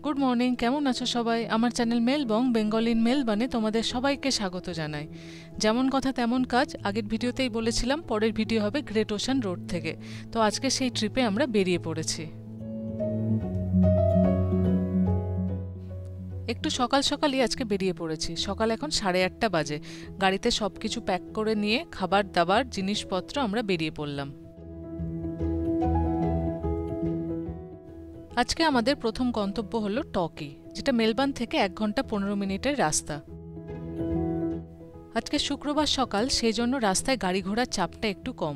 Good morning, কেমন আছো সবাই? আমার চ্যানেল মেলবং বেঙ্গল ইন মেলবানে তোমাদের সবাইকে স্বাগত জানাই। যেমন কথা তেমন কাজ, আগের ভিডিওতেই বলেছিলাম পরের ভিডিও হবে গ্রেট ওশান রোড থেকে। তো আজকে সেই ট্রিপে আমরা বেরিয়ে পড়েছি। একটু সকাল সকালই আজকে বেরিয়ে পড়েছি। সকাল এখন 8:30 বাজে। গাড়িতে সব কিছু প্যাক করে নিয়ে খাবার দাবার জিনিসপত্র আমরা বেরিয়ে পড়লাম। আজকে আমাদের প্রথম গন্তব্য হলো টকি, যেটা মেলবার্ন থেকে 1 ঘন্টা 15 মিনিটের রাস্তা। আজকে শুক্রবার সকাল, সেই জন্য রাস্তায় গাড়ি ঘোড়ার চাপটা একটু কম।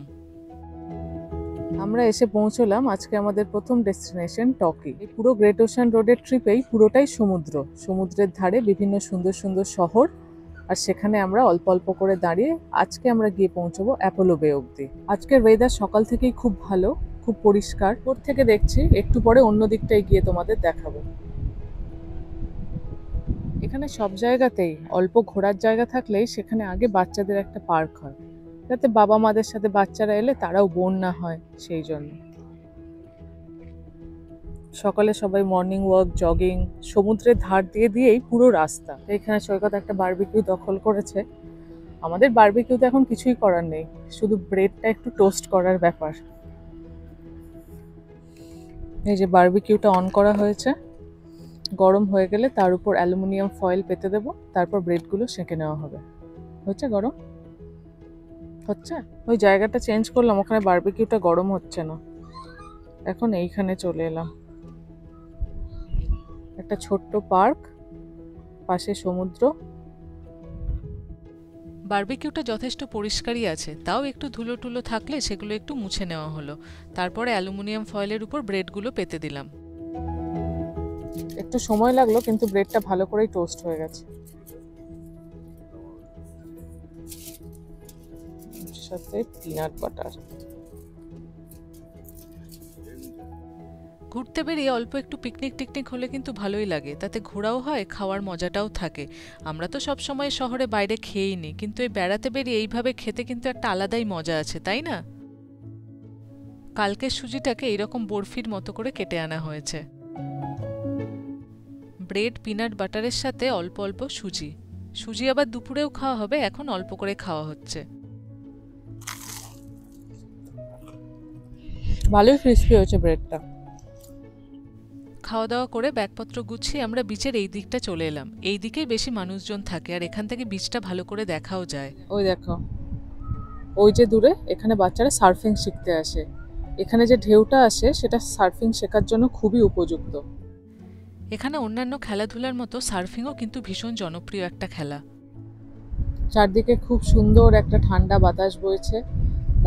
আমরা এসে পৌঁছলাম আজকে আমাদের প্রথম ডেস্টিনেশন টকি। এই পুরো গ্রেট ওশান রোডের ট্রিপেই পুরোটাই সমুদ্র, সমুদ্রের ধারে বিভিন্ন সুন্দর সুন্দর শহর, আর সেখানে আমরা অল্প অল্প করে দাঁড়িয়ে আজকে আমরা গিয়ে পৌঁছবো অ্যাপোলো বে অবধি। আজকের ওয়েদার সকাল থেকেই খুব ভালো, খুব পরিষ্কার। ওর থেকে দেখছি একটু পরে অন্য দিকটায় গিয়ে তোমাদের দেখাবো। এখানে সব জায়গাতেই অল্প ঘোরার জায়গা থাকলেই সেখানে আগে বাচ্চাদের একটা পার্ক হয়, যাতে বাবা মাদের সাথে বাচ্চারা এলে তারাও বোর না হয়। সেই জন্য সকালে সবাই মর্নিং ওয়াক, জগিং, সমুদ্রের ধার দিয়ে দিয়েই পুরো রাস্তা। এখানে সৈকত একটা বারবিকিউ দখল করেছে। আমাদের বারবিকিউতে এখন কিছুই করার নেই, শুধু ব্রেডটা একটু টোস্ট করার ব্যাপার। এই যে বারবিকিউটা অন করা হয়েছে, গরম হয়ে গেলে তার উপর অ্যালুমিনিয়াম ফয়েল পেতে দেবো, তারপর ব্রেডগুলো সেঁকে নেওয়া হবে। হচ্ছে গরম হচ্ছে। ওই জায়গাটা চেঞ্জ করলাম, ওখানে বারবিকিউটা গরম হচ্ছে না। এখন এইখানে চলে এলাম, একটা ছোট্ট পার্ক, পাশে সমুদ্র। বারবিকিউটা যথেষ্ট পরিষ্কারই আছে, তাও একটু ধুলো টুলো থাকলে সেগুলো একটু মুছে নেওয়া হলো। তারপরে অ্যালুমিনিয়াম ফয়েলের উপর ব্রেডগুলো পেতে দিলাম। একটু সময় লাগলো, কিন্তু ব্রেডটা ভালো করেই টোস্ট হয়ে গেছে। সাথে পিনাট বাটার। ঘুরতে বেরিয়ে অল্প একটু পিকনিক টিকনিক হলে কিন্তু ভালোই লাগে, তাতে ঘোরাও হয়, খাওয়ার মজাটাও থাকে। আমরা তো সব সময় শহরে বাইরে খেয়েই নিই, কিন্তু এই বেড়াতে বেরিয়ে এইভাবে খেতে কিন্তু একটা আলাদাই মজা আছে, তাই না? কালকের সুজিটাকে এইরকম বরফির মতো করে কেটে আনা হয়েছে। ব্রেড পিনাট বাটারের সাথে অল্প অল্প সুজি। সুজি আবার দুপুরেও খাওয়া হবে, এখন অল্প করে খাওয়া হচ্ছে। ভালোই ক্রিস্পি হয়েছে ব্রেডটা। খাওয়া দাওয়া করে ব্যাগপত্র গুছিয়ে আমরা বিচের এই দিকটা চলে এলাম। এই দিকেই বেশি মানুষজন থাকে, আর এখান থেকে বিচটা ভালো করে দেখাও যায়। ওই দেখো, ওই যে দূরে, এখানে বাচ্চারা সার্ফিং শিখতে আসে। এখানে যে ঢেউটা আসে সেটা সার্ফিং শেখার জন্য খুবই উপযুক্ত। এখানে অন্যান্য খেলাধুলার মতো সার্ফিংও কিন্তু ভীষণ জনপ্রিয় একটা খেলা। চারদিকে খুব সুন্দর একটা ঠান্ডা বাতাস বইছে,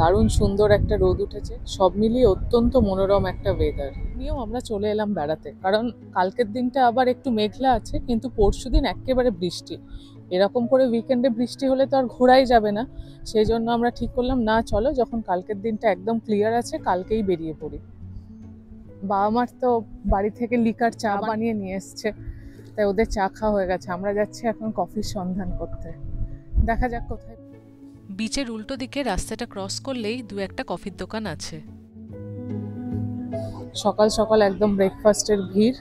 দারুণ সুন্দর একটা রোদ উঠেছে, সব মিলিয়ে অত্যন্ত মনোরম একটা ওয়েদার নিয়েও আমরা চলে এলাম বেড়াতে। কারণ কালকের দিনটা আবার একটু মেঘলা আছে, কিন্তু পরশুদিন একেবারে বৃষ্টি। এরকম করে উইকেন্ডে বৃষ্টি হলে তো আর ঘোরাই যাবে না। সেই জন্য আমরা ঠিক করলাম, না চলো, যখন কালকের দিনটা একদম ক্লিয়ার আছে কালকেই বেরিয়ে পড়ি। বাবা মার তো বাড়ি থেকে লিকার চা বানিয়ে নিয়ে এসছে, তাই ওদের চা খাওয়া হয়ে গেছে। আমরা যাচ্ছি এখন কফির সন্ধান করতে, দেখা যাক কোথায়। বিচের উল্টো দিকে রাস্তাটা ক্রস করলেই দু একটা কফির দোকান আছে। সকাল সকাল একদম ব্রেকফাস্টের ভিড়,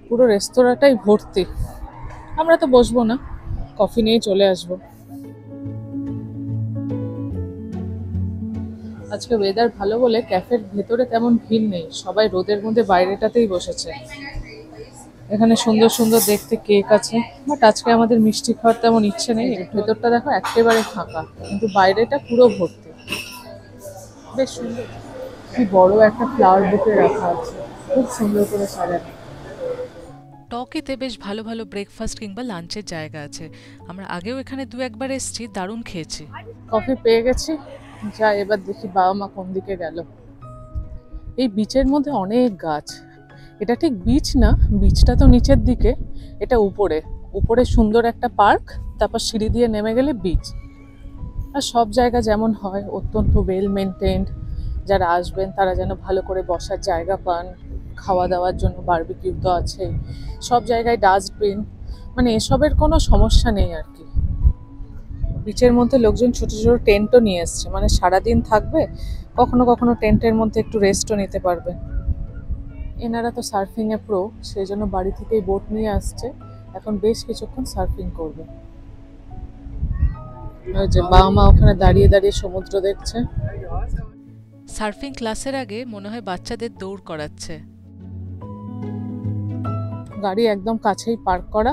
পুরো রেস্তোরাঁটাই ভর্তি। আমরা তো বসবো না, কফি নিয়ে চলে আসবো। আজকে ওয়েদার ভালো বলে ক্যাফের ভেতরে তেমন ভিড় নেই, সবাই রোদের মধ্যে বাইরেটাতেই বসেছে। এখানে সুন্দর সুন্দর দেখতে কেক আছে, বাট আজকে আমাদের মিষ্টি খাওয়ার তেমন ইচ্ছে নেই। ভেতরটা দেখো একেবারে ফাঁকা, কিন্তু বাইরেটা পুরো ভর্তি। বেশ সুন্দর, কি বড় একটা ফ্লাওয়ার বুকে রাখা আছে, খুব সুন্দর করে সাজানো। টকিতে বেশ ভালো ভালো ব্রেকফাস্ট কিংবা লাঞ্চের জায়গা আছে। আমরা আগেও এখানে দু একবার এসেছি, দারুণ খেয়েছি। কফি পেয়ে গেছি, যা এবার দেখি বাবা মা কোন দিকে গেল। এই বিচের মধ্যে অনেক গাছ। এটা ঠিক বিচ না, বিচটা তো নিচের দিকে, এটা উপরে। উপরে সুন্দর একটা পার্ক, তারপর সিঁড়ি দিয়ে নেমে গেলে বিচ। আর সব জায়গা যেমন হয় অত্যন্ত ওয়েল মেনটেন্ড, যারা আসবেন তারা যেন ভালো করে বসার জায়গা পান, খাওয়া দাওয়ার জন্য বারবিকিউ তো আছে, সব জায়গায় ডাস্টবিন, মানে এসবের কোনো সমস্যা নেই আর কি। বিচের মধ্যে লোকজন ছোট ছোট টেন্টও নিয়ে এসছে, মানে সারাদিন থাকবে, কখনো কখনো টেন্টের মধ্যে একটু রেস্টও নিতে পারবে। এনারা তো সার্ফিংয়ে প্রো, সেই জন্য বাড়ি থেকেই বোট নিয়ে আসছে। এখন বেশ কিছুক্ষণ সার্ফিং করবে। ওই যে বাবা মা ওখানে দাঁড়িয়ে দাঁড়িয়ে সমুদ্র দেখছে। সার্ফিং ক্লাসের আগে মনে হয় বাচ্চাদের দৌড় করাচ্ছে। গাড়ি একদম কাছেই পার্ক করা,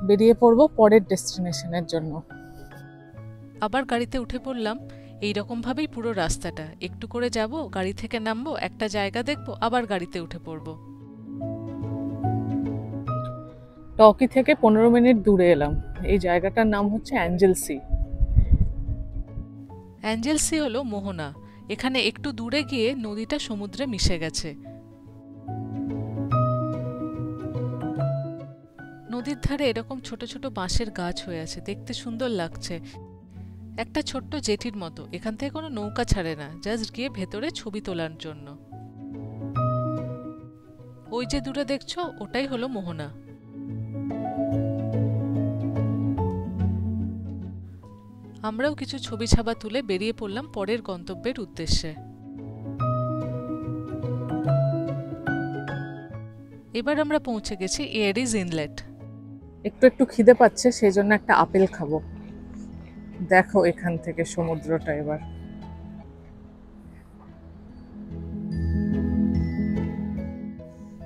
বেরিয়ে পড়বো পরের ডেস্টিনেশনের জন্য। আবার গাড়িতে উঠে পড়লাম। এইরকম ভাবেই পুরো রাস্তাটা, একটু করে যাব, গাড়ি থেকে নামবো, একটা জায়গা দেখবো, আবার গাড়িতে উঠে পড়বো। টকি থেকে 15 মিনিট দূরে এলাম। এই জায়গাটার নাম হচ্ছে অ্যাঞ্জেলসি। অ্যাঞ্জেলসি হলো মোহনা। এখানে একটু দূরে গিয়ে নদীটা সমুদ্রে মিশে গেছে। নদীর ধারে এরকম ছোট ছোট বাঁশের গাছ হয়ে আছে, দেখতে সুন্দর লাগছে। একটা ছোট্ট জেটির মতো। এখান থেকে কোনো নৌকা ছাড়ে না, জাস্ট গিয়ে ভেতরে ছবি তোলার জন্য। ওই যে দূরে দেখছো, ওটাই হলো মোহনা। আমরাও কিছু ছবি ছাবা তুলে বেরিয়ে পড়লাম পরের গন্তব্যের উদ্দেশ্যে। এবার আমরা পৌঁছে গেছি এয়ারিজ ইনলেট। একটু একটু খিদে পাচ্ছে, সেই জন্য একটা আপেল খাবো। দেখো এখান থেকে সমুদ্রটা এবার।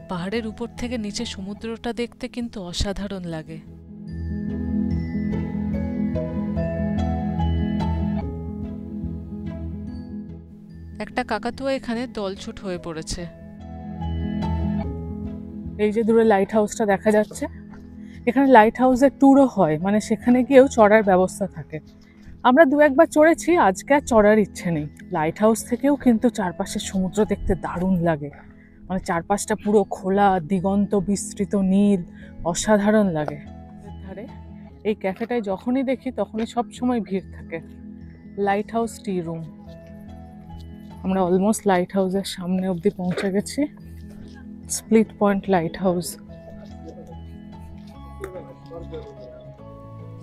পাহাড়ের উপর থেকে নিচে সমুদ্রটা দেখতে কিন্তু অসাধারণ লাগে। একটা কাকাতুয়া এখানে দলছুট হয়ে পড়েছে। এই যে দূরে লাইট হাউসটা দেখা যাচ্ছে, এখানে লাইট হাউসের ট্যুরও হয়, মানে সেখানে গিয়েও চড়ার ব্যবস্থা থাকে। আমরা দু একবার চড়েছি, আজকে আর চড়ার ইচ্ছে নেই। লাইট হাউস থেকেও কিন্তু চারপাশের সমুদ্র দেখতে দারুণ লাগে, মানে চারপাশটা পুরো খোলা, দিগন্ত বিস্তৃত নীল, অসাধারণ লাগে। ধারে এই ক্যাফেটায় যখনই দেখি তখনই সব সময় ভিড় থাকে। Lighthouse tea room. আমরা অলমোস্ট লাইট হাউসের সামনে অবধি পৌঁছে গেছি। Split point lighthouse.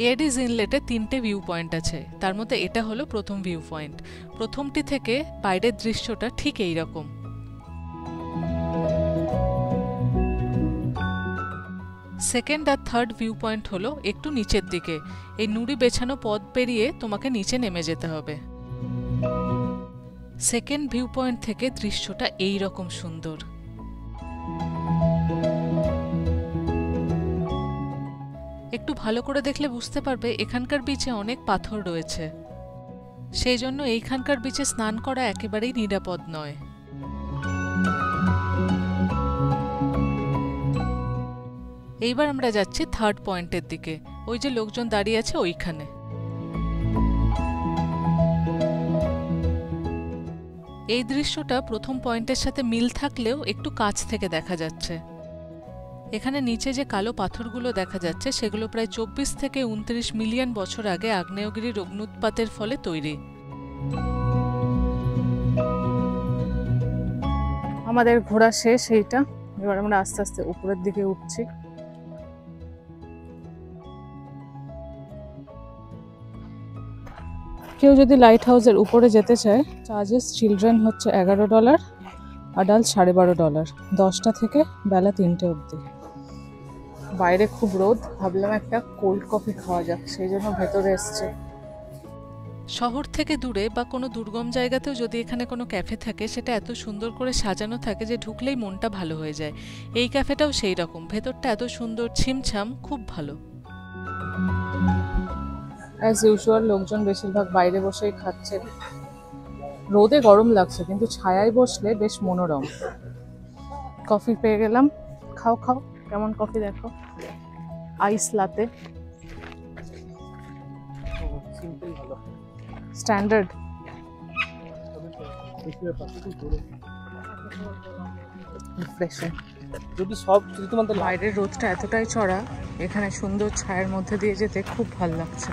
এয়ারিজ ইনলেটে 3টে ভিউ পয়েন্ট আছে, তার মধ্যে এটা হলো প্রথম ভিউ পয়েন্ট। প্রথমটি থেকে বাইরের দৃশ্যটা ঠিক এই রকম। সেকেন্ড আর থার্ড ভিউ পয়েন্ট হলো একটু নিচের দিকে। এই নুড়ি বেছানো পথ পেরিয়ে তোমাকে নিচে নেমে যেতে হবে। সেকেন্ড ভিউ পয়েন্ট থেকে দৃশ্যটা এই রকম সুন্দর। একটু ভালো করে দেখলে বুঝতে পারবে এখানকার বিচে অনেক পাথর রয়েছে, সেই জন্য এইখানকার বিচে স্নান করা একেবারেই নিরাপদ নয়। এইবার আমরা যাচ্ছি থার্ড পয়েন্টের দিকে। ওই যে লোকজন দাঁড়িয়ে আছে ওইখানে। এই দৃশ্যটা প্রথম পয়েন্টের সাথে মিল থাকলেও একটু কাছ থেকে দেখা যাচ্ছে। এখানে নিচে যে কালো পাথরগুলো দেখা যাচ্ছে সেগুলো প্রায় 24 থেকে 29 মিলিয়ন বছর আগে আগ্নেয়গিরির অগ্ন্যুৎপাতের ফলে তৈরি। আমাদের ঘোরা শেষ এইটা। এবার আমরা আস্তে আস্তে উপরের দিকে উঠছি। কেউ যদি লাইট হাউসের উপরে যেতে চায়, চার্জেস চিলড্রেন হচ্ছে $11, অ্যাডাল্ট $12.5, 10টা থেকে বেলা 3টে অবধি। বাইরে খুব রোদ, ভাবলাম একটা কোল্ড কফি খাওয়া যাক, সেই জন্য ভেতরে এসছে। শহর থেকে দূরে বা কোনো দুর্গম জায়গাতেও যদি এখানে কোনো ক্যাফে থাকে, সেটা এত সুন্দর করে সাজানো থাকে যে ঢুকলেই মনটা ভালো হয়ে যায়। এই ক্যাফেটাও সেই রকম, ভেতরটা এত সুন্দর, ছিমছাম, খুব ভালো। অ্যাজ ইউজুয়াল লোকজন বেশিরভাগ বাইরে বসেই খাচ্ছে। রোদে গরম লাগছে, কিন্তু ছায়ায় বসলে বেশ মনোরম। কফি পেয়ে গেলাম। খাও খাও, কেমন কফি দেখো। আইস লাতে, স্ট্যান্ডার্ড। রিফ্রেশিং। বাইরের রোদটা এতটাই চড়া, এখানে সুন্দর ছায়ার মধ্যে দিয়ে যেতে খুব ভালো লাগছে।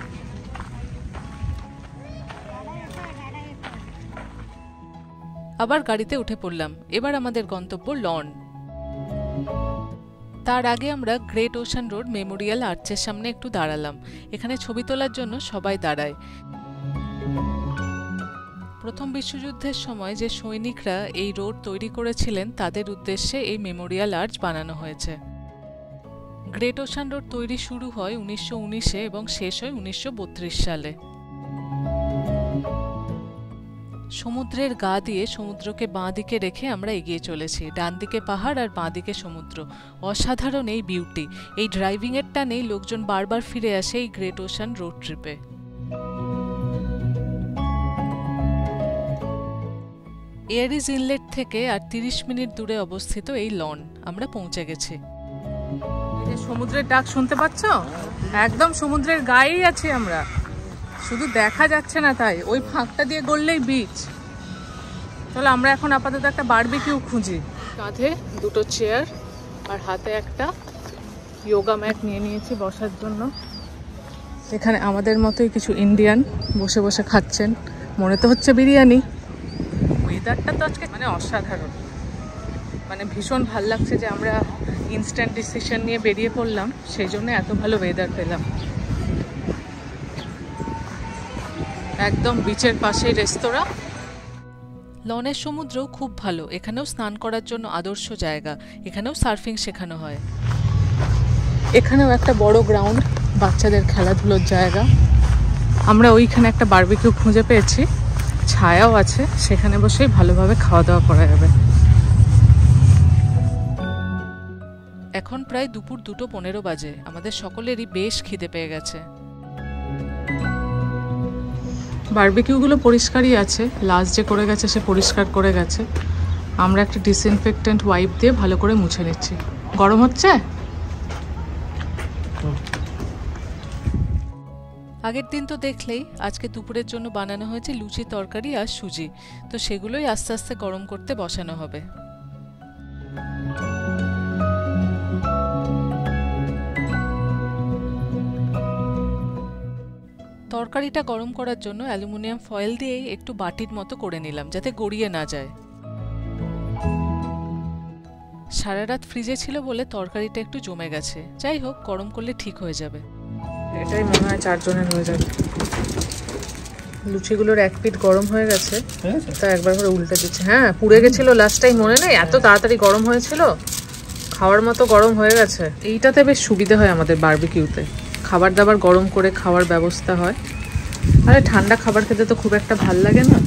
আবার গাড়িতে উঠে পড়লাম। এবার আমাদের গন্তব্য লর্ন। তার আগে আমরা গ্রেট ওশান রোড মেমোরিয়াল আর্চের সামনে একটু দাঁড়ালাম। এখানে ছবি তোলার জন্য সবাই দাঁড়ায়। প্রথম বিশ্বযুদ্ধের সময় যে সৈনিকরা এই রোড তৈরি করেছিলেন তাদের উদ্দেশ্যে এই মেমোরিয়াল আর্চ বানানো হয়েছে। গ্রেট ওশান রোড তৈরি শুরু হয় 1919-এ এবং শেষ হয় 1932 সালে। সমুদ্রের গা দিয়ে সমুদ্রকে বাঁ দিকে রেখে আমরা এগিয়ে চলেছি। ডান দিকে পাহাড় আর বাঁ দিকে সমুদ্র। অসাধারণ এই বিউটি। এই ড্রাইভিংয়ের টানেই লোকজন বারবার ফিরে আসে এই গ্রেট ওশান রোড ট্রিপে। এয়ারিজ ইনলেট থেকে আর 30 মিনিট দূরে অবস্থিত এই লন আমরা পৌঁছে গেছি। সমুদ্রের ডাক শুনতে পাচ্ছ? একদম সমুদ্রের গায়েই আছি আমরা, শুধু দেখা যাচ্ছে না তাই। ওই ফাঁকটা দিয়ে গড়লেই বিচ। চলো আমরা এখন আপাতত একটা বারবিকিউ খুঁজি। কাঁধে দুটো চেয়ার আর হাতে একটা যোগা ম্যাট নিয়ে নিয়েছি বসার জন্য। এখানে আমাদের মতোই কিছু ইন্ডিয়ান বসে বসে খাচ্ছেন, মনে তো হচ্ছে বিরিয়ানি। ওয়েদারটা তো আজকে মানে অসাধারণ, মানে ভীষণ ভাল লাগছে যে আমরা ইনস্ট্যান্ট ডিসিশন নিয়ে বেরিয়ে পড়লাম, সেই জন্য এত ভালো ওয়েদার পেলাম। একদম বিচের পাশেই রেস্তোরাঁ। লনের সমুদ্রও খুব ভালো, এখানেও স্নান করার জন্য আদর্শ জায়গা। এখানেও সার্ফিং শেখানো হয়। এখানেও একটা বড় গ্রাউন্ড, বাচ্চাদের খেলাধুলোর জায়গা। আমরা ওইখানে একটা বারবিকিউ খুঁজে পেয়েছি, ছায়াও আছে, সেখানে বসেই ভালোভাবে খাওয়া দাওয়া করা যাবে। এখন প্রায় দুপুর 2:15 বাজে। আমাদের সকলেরই বেশ খিদে পেয়ে গেছে। বারবিকিউগুলো পরিষ্কারই আছে, লাস্ট যে করে গেছে সে পরিষ্কার করে গেছে। আমরা একটা ডিসইনফেক্টেন্ট ওয়াইপ দিয়ে ভালো করে মুছে নিচ্ছি। গরম হচ্ছে? আগের দিন তো দেখলেই, আজকে দুপুরের জন্য বানানো হয়েছে লুচি, তরকারি আর সুজি। তো সেগুলোই আস্তে আস্তে গরম করতে বসানো হবে। তরকারিটা গরম করার জন্য অ্যালুমিনিয়াম ফয়েল দিয়েই একটু বাটির মতো করে নিলাম, যাতে গড়িয়ে না যায়। সারা রাত ফ্রিজে ছিল বলে তরকারিটা একটু জমে গেছে। যাই হোক, গরম করলে ঠিক হয়ে যাবে। এটাই মনে হয় 4 জনের হয়ে যাবে। লুচিগুলোর এক পিঠ গরম হয়ে গেছে, তা একবার করে উল্টে দিচ্ছে। হ্যাঁ, পুড়ে গেছিল লাস্ট টাইম, মনে নেই? এত তাড়াতাড়ি গরম হয়েছিল, খাওয়ার মতো গরম হয়ে গেছে। এইটাতে বেশ সুবিধা হয় আমাদের বারবিকিউতে, খাবার দাবার গরম করে খাওয়ার ব্যবস্থা হয়। আরে ঠান্ডা খাবার খেতে তো খুব একটা ভাল লাগে না।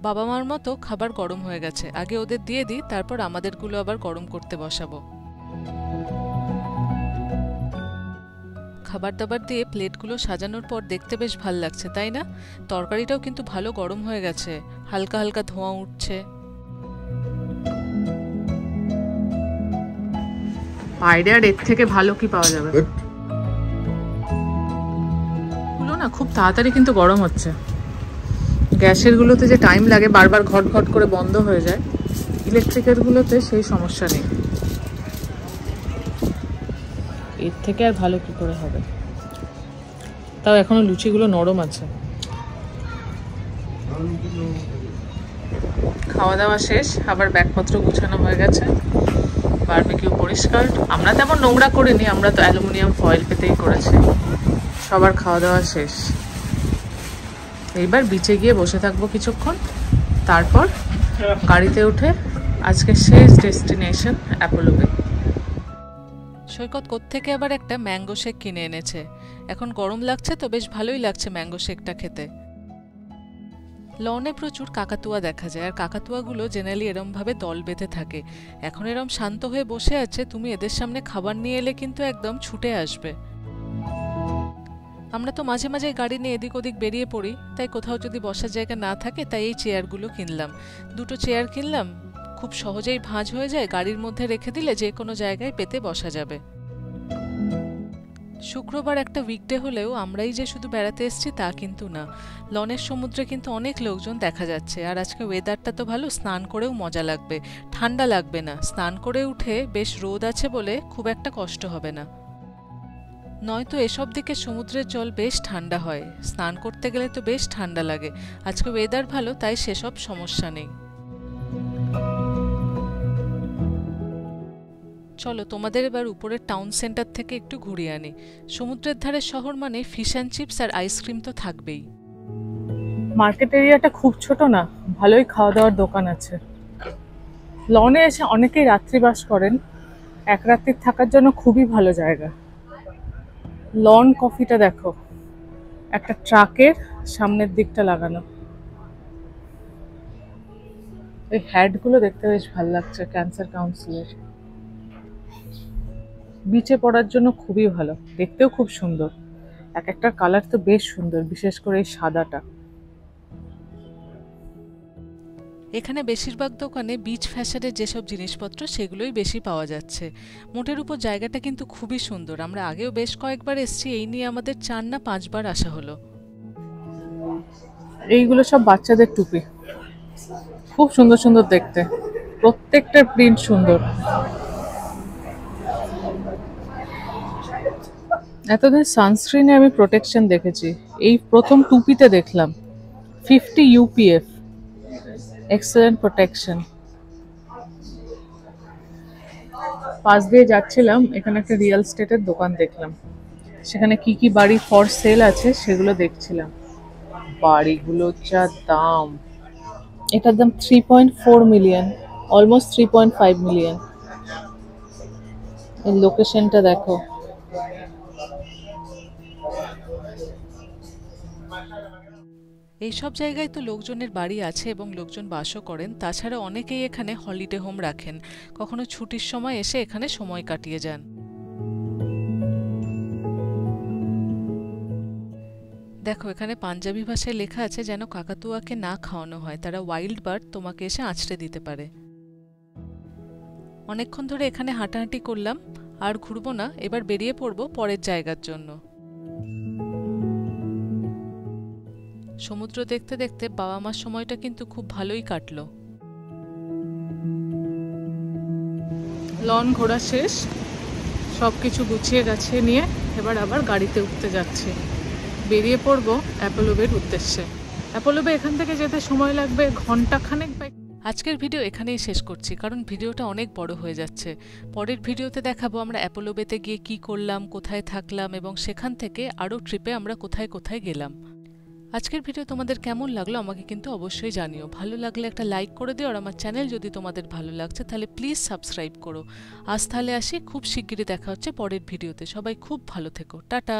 বাবা মার মতো খাবার গরম হয়ে গেছে, আগে ওদের দিয়ে দিই, তারপর আমাদেরগুলো আবার গরম করতে বসাবো। খাবার দাবার দিয়ে প্লেটগুলো সাজানোর পর দেখতে বেশ ভাল লাগছে, তাই না? তরকারিটাও কিন্তু ভালো গরম হয়ে গেছে, হালকা হালকা ধোঁয়া উঠছে। বাইরে আর এর থেকে ভালো কি পাওয়া যাবে? গুলো না খুব তাড়াতাড়ি কিন্তু গরম হচ্ছে। গ্যাসের গুলোতে যে টাইম লাগে, বারবার ঘট ঘট করে বন্ধ হয়ে যায়, ইলেকট্রিকের গুলোতে সেই সমস্যা নেই। এর থেকে আর ভালো কি করে হবে? তাও এখনো লুচিগুলো নরম আছে। খাওয়া দাওয়া শেষ, আবার ব্যাগপত্র গুছানো হয়ে গেছে, বারবিকিউ পরিষ্কার। আমরা তেমন নোংরা করিনি, আমরা তো অ্যালুমিনিয়াম ফয়েল পেতেই করেছি। সবার খাওয়া দাওয়া শেষ। এইবার বিচে গিয়ে বসে থাকবো কিছুক্ষণ, তারপর গাড়িতে উঠে আজকে শেষ ডেস্টিনেশন অ্যাপোলো বে। সৈকত কোত্থেকে আবার একটা ম্যাঙ্গো শেক কিনে এনেছে। এখন গরম লাগছে তো বেশ ভালোই লাগছে ম্যাঙ্গো শেকটা খেতে। লনে প্রচুর কাকাতুয়া দেখা যায়, আর কাকাতুয়াগুলো জেনারেলি এরমভাবে দল বেঁধে থাকে। এখন এরম শান্ত হয়ে বসে আছে, তুমি এদের সামনে খাবার নিয়ে এলে কিন্তু একদম ছুটে আসবে। আমরা তো মাঝে মাঝে গাড়ি নিয়ে এদিক ওদিক বেরিয়ে পড়ি, তাই কোথাও যদি বসার জায়গা না থাকে তাই এই চেয়ারগুলো কিনলাম। 2টো চেয়ার কিনলাম, খুব সহজেই ভাঁজ হয়ে যায়, গাড়ির মধ্যে রেখে দিলে যে কোনো জায়গায় পেতে বসা যাবে। শুক্রবার একটা উইকডে হলেও আমরাই যে শুধু বেড়াতে এসেছি তা কিন্তু না। লনের সমুদ্রে কিন্তু অনেক লোকজন দেখা যাচ্ছে, আর আজকে ওয়েদারটা তো ভালো, স্নান করেও মজা লাগবে, ঠান্ডা লাগবে না। স্নান করে উঠে বেশ রোদ আছে বলে খুব একটা কষ্ট হবে না। নয়তো এসব দিকে সমুদ্রের জল বেশ ঠান্ডা হয়, স্নান করতে গেলে তো বেশ ঠান্ডা লাগে। আজকে ওয়েদার ভালো, তাই সেসব সমস্যা নেই। চলো তোমাদের এবার উপরের টাউন সেন্টার থেকে একটু ঘুরিয়ে আনি। সমুদ্রের ধারে শহর মানে ফিশ অ্যান্ড চিপস আর আইসক্রিম তো থাকবেই। মার্কেট এরিয়াটা খুব ছোট না, ভালোই খাওয়া দাওয়ার দোকান আছে। লনে এসে অনেকেই রাত্রিবাস করেন, এক রাত্রির থাকার জন্য খুবই ভালো জায়গা। লন কফিটা দেখো, একটা ট্রাকের সামনের দিকটা লাগানো। এই হ্যাটগুলো দেখতে বেশ ভালো লাগছে, ক্যান্সার কাউন্সিলের। বিচে পড়ার জন্য খুবই ভালো, দেখতেও খুব সুন্দর। এক একটার কালার তো বেশ সুন্দর, বিশেষ করে এই সাদাটা। এখানে বেশিরভাগ দোকানে বিচ ফ্যাশনের যেসব জিনিসপত্র সেগুলোই বেশি পাওয়া যাচ্ছে। মোটের উপর জায়গাটা কিন্তু খুবই সুন্দর। আমরা আগেও বেশ কয়েকবার এসেছি, এই নিয়ে আমাদের 4 না 5 বার আসা হলো। এইগুলো সব বাচ্চাদের টুপি, খুব সুন্দর সুন্দর দেখতে, প্রত্যেকটার প্রিন্ট সুন্দর। এতদিন সানস্ক্রিনে আমি প্রোটেকশন দেখেছি, এই প্রথম টুপিতে দেখলাম 50 UPF, এক্সেলেন্ট প্রোটেকশন। পাশ দিয়ে যাচ্ছিলাম, এখানে একটা রিয়েল এস্টেটের দোকান দেখলাম, সেখানে কি কি বাড়ি ফর সেল আছে সেগুলো দেখছিলাম। বাড়িগুলো যা দাম! এটার দাম 3.4 মিলিয়ন, অলমোস্ট 3.5 মিলিয়ন। এর লোকেশনটা দেখো। এইসব জায়গায় তো লোকজনের বাড়ি আছে এবং লোকজন বাসও করেন। তাছাড়া অনেকেই এখানে হলিডে হোম রাখেন, কখনো ছুটির সময় এসে এখানে সময় কাটিয়ে যান। দেখো, এখানে পাঞ্জাবি ভাষায় লেখা আছে যেন কাকাতুয়াকে না খাওয়ানো হয়, তারা ওয়াইল্ড বার্ড, তোমাকে এসে আঁচড়ে দিতে পারে। অনেকক্ষণ ধরে এখানে হাঁটাহাঁটি করলাম, আর ঘুরবো না, এবার বেরিয়ে পড়বো পরের জায়গার জন্য। সমুদ্র দেখতে দেখতে বাবা মার সময়টা কিন্তু খুব ভালোই কাটলো। লন ঘোরা শেষ, সব কিছু গুছিয়ে গাছিয়ে নিয়ে এবার আবার গাড়িতে উঠতে যাচ্ছি। বেরিয়ে পড়বো অ্যাপোলো বের উদ্দেশ্যে। অ্যাপোলো বে এখান থেকে যেতে সময় লাগবে ঘন্টাখানেক। আজকের ভিডিও এখানেই শেষ করছি, কারণ ভিডিওটা অনেক বড় হয়ে যাচ্ছে। পরের ভিডিওতে দেখাবো আমরা অ্যাপোলো বেতে গিয়ে কী করলাম, কোথায় থাকলাম এবং সেখান থেকে আরও ট্রিপে আমরা কোথায় কোথায় গেলাম। আজকের ভিডিও তোমাদের কেমন লাগলো আমাকে কিন্তু অবশ্যই জানিও। ভালো লাগলে একটা লাইক করে দিও, আর আমার চ্যানেল যদি তোমাদের ভালো লাগছে তাহলে প্লিজ সাবস্ক্রাইব করো। আজ তাহলে আসি, খুব শিগগিরই দেখা হচ্ছে পরের ভিডিওতে। সবাই খুব ভালো থেকো, টাটা।